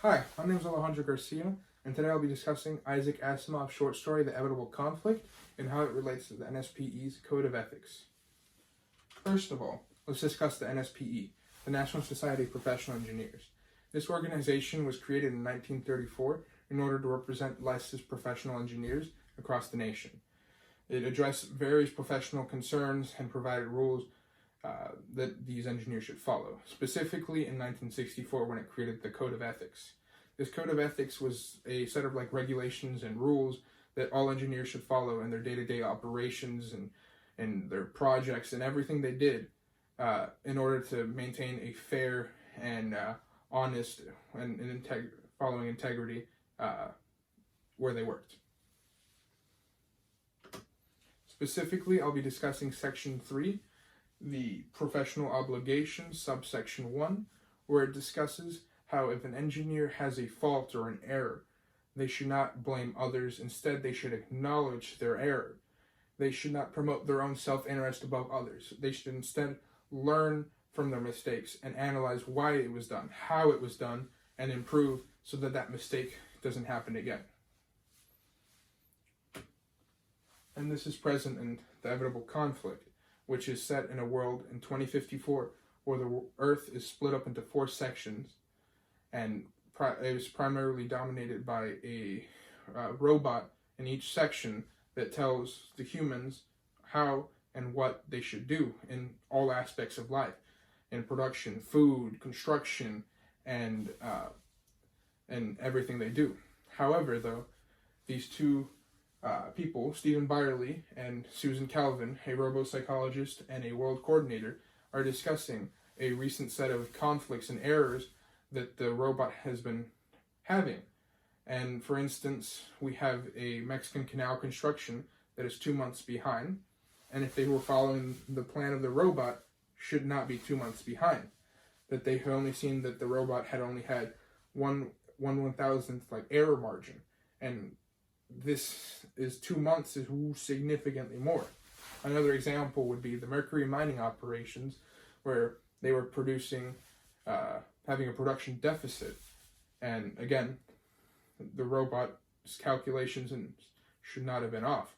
Hi, my name is Alejandro Garcia, and today I'll be discussing Isaac Asimov's short story, The Inevitable Conflict, and how it relates to the NSPE's Code of Ethics. First of all, let's discuss the NSPE, the National Society of Professional Engineers. This organization was created in 1934 in order to represent licensed professional engineers across the nation. It addressed various professional concerns and provided rules that these engineers should follow, specifically in 1964 when it created the Code of Ethics. This Code of Ethics was a set of regulations and rules that all engineers should follow in their day-to-day operations and their projects and everything they did in order to maintain a fair and honest and following integrity where they worked. Specifically, I'll be discussing Section 3, the Professional Obligations, subsection 1, where it discusses how if an engineer has a fault or an error, they should not blame others. Instead, they should acknowledge their error. They should not promote their own self-interest above others. They should instead learn from their mistakes and analyze why it was done, how it was done, and improve so that that mistake doesn't happen again. And this is present in The Inevitable Conflict, which is set in a world in 2054 where the Earth is split up into 4 sections, and it is primarily dominated by a robot in each section that tells the humans how and what they should do in all aspects of life, in production, food, construction, and everything they do. However, though, these two people, Stephen Byerly and Susan Calvin, a robo-psychologist and a world coordinator, are discussing a recent set of conflicts and errors that the robot has been having. And for instance, we have a Mexican canal construction that is 2 months behind, and if they were following the plan of the robot, should not be 2 months behind. That they had only seen that the robot had only had one 1/1000th error margin, and this is 2 months is significantly more. Another example would be the mercury mining operations, where they were producing, having a production deficit, and again, the robot's calculations should not have been off.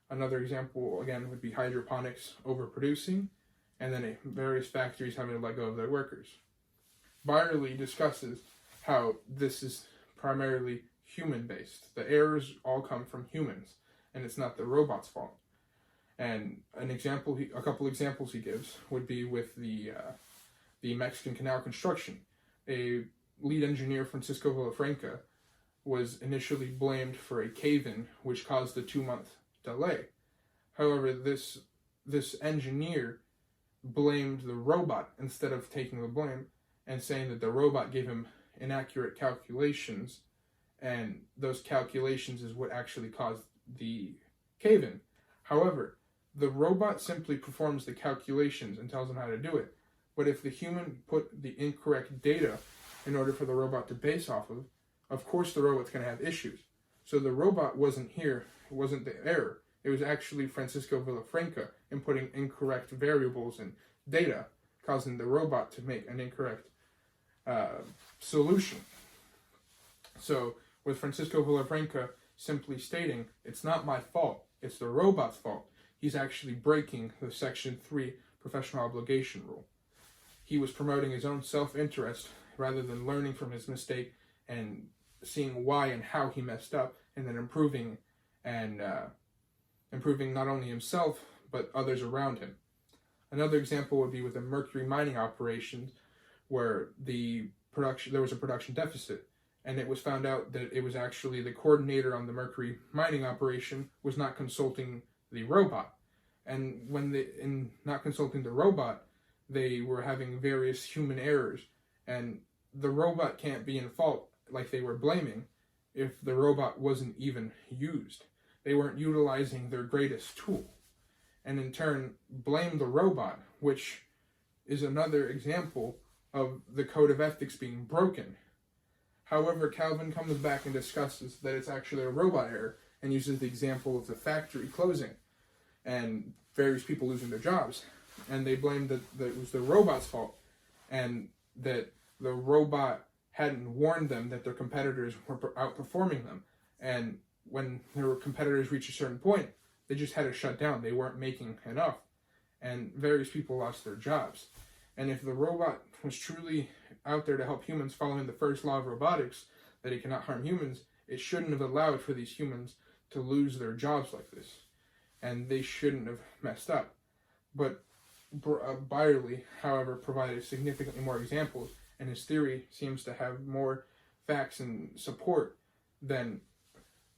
Another example, again, would be hydroponics overproducing, and then various factories having to let go of their workers. Byerly discusses how this is primarily human-based. The errors all come from humans, and it's not the robot's fault. And a couple examples he gives would be with the Mexican canal construction. A lead engineer, Francisco Villafranca, was initially blamed for a cave-in, which caused a 2-month delay. However, this engineer blamed the robot instead of taking the blame and saying that the robot gave him inaccurate calculations, and those calculations is what actually caused the cave-in. However, the robot simply performs the calculations and tells them how to do it. But if the human put the incorrect data in order for the robot to base off of course the robot's going to have issues. So the robot wasn't here, it wasn't the error. It was actually Francisco Villafranca inputting incorrect variables and data, causing the robot to make an incorrect solution. So with Francisco Villafranca simply stating, it's not my fault, it's the robot's fault, he's actually breaking the Section 3 professional obligation rule. He was promoting his own self-interest rather than learning from his mistake and seeing why and how he messed up, and then improving not only himself but others around him. Another example would be with the mercury mining operations, where there was a production deficit, and it was found out that it was actually the coordinator on the mercury mining operation was not consulting the robot. And in not consulting the robot, they were having various human errors, and the robot can't be in fault like they were blaming if the robot wasn't even used. They weren't utilizing their greatest tool, and in turn blame the robot, which is another example of the Code of Ethics being broken. However, Calvin comes back and discusses that it's actually a robot error and uses the example of the factory closing and various people losing their jobs. And they blame that it was the robot's fault, and that the robot hadn't warned them that their competitors were outperforming them. And when their competitors reached a certain point, they just had to shut down. They weren't making enough. And various people lost their jobs. And if the robot was truly out there to help humans following the first law of robotics, that it cannot harm humans, it shouldn't have allowed for these humans to lose their jobs like this. And they shouldn't have messed up. But Byerly, however, provided significantly more examples, and his theory seems to have more facts and support than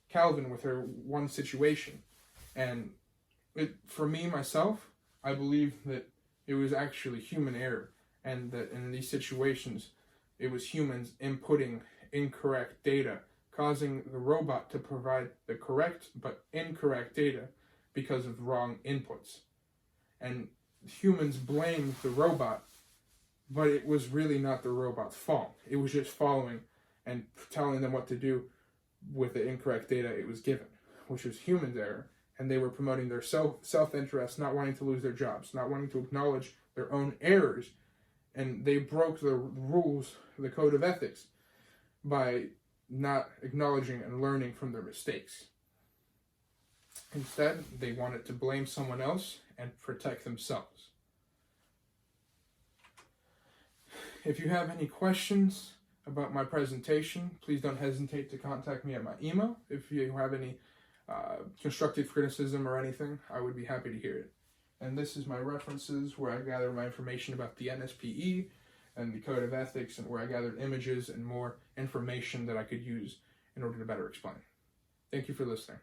Calvin with her one situation. And for me, myself, I believe that it was actually human error, and that in these situations, it was humans inputting incorrect data, causing the robot to provide the correct but incorrect data because of wrong inputs. And humans blamed the robot, but it was really not the robot's fault. It was just following and telling them what to do with the incorrect data it was given, which was humans' error. And they were promoting their self-interest, not wanting to lose their jobs, not wanting to acknowledge their own errors. And they broke the rules, the code of ethics, by not acknowledging and learning from their mistakes. Instead, they wanted to blame someone else and protect themselves. If you have any questions about my presentation, please don't hesitate to contact me at my email. If you have any constructive criticism or anything, I would be happy to hear it. And this is my references where I gather my information about the NSPE and the Code of Ethics, and where I gathered images and more information that I could use in order to better explain. Thank you for listening.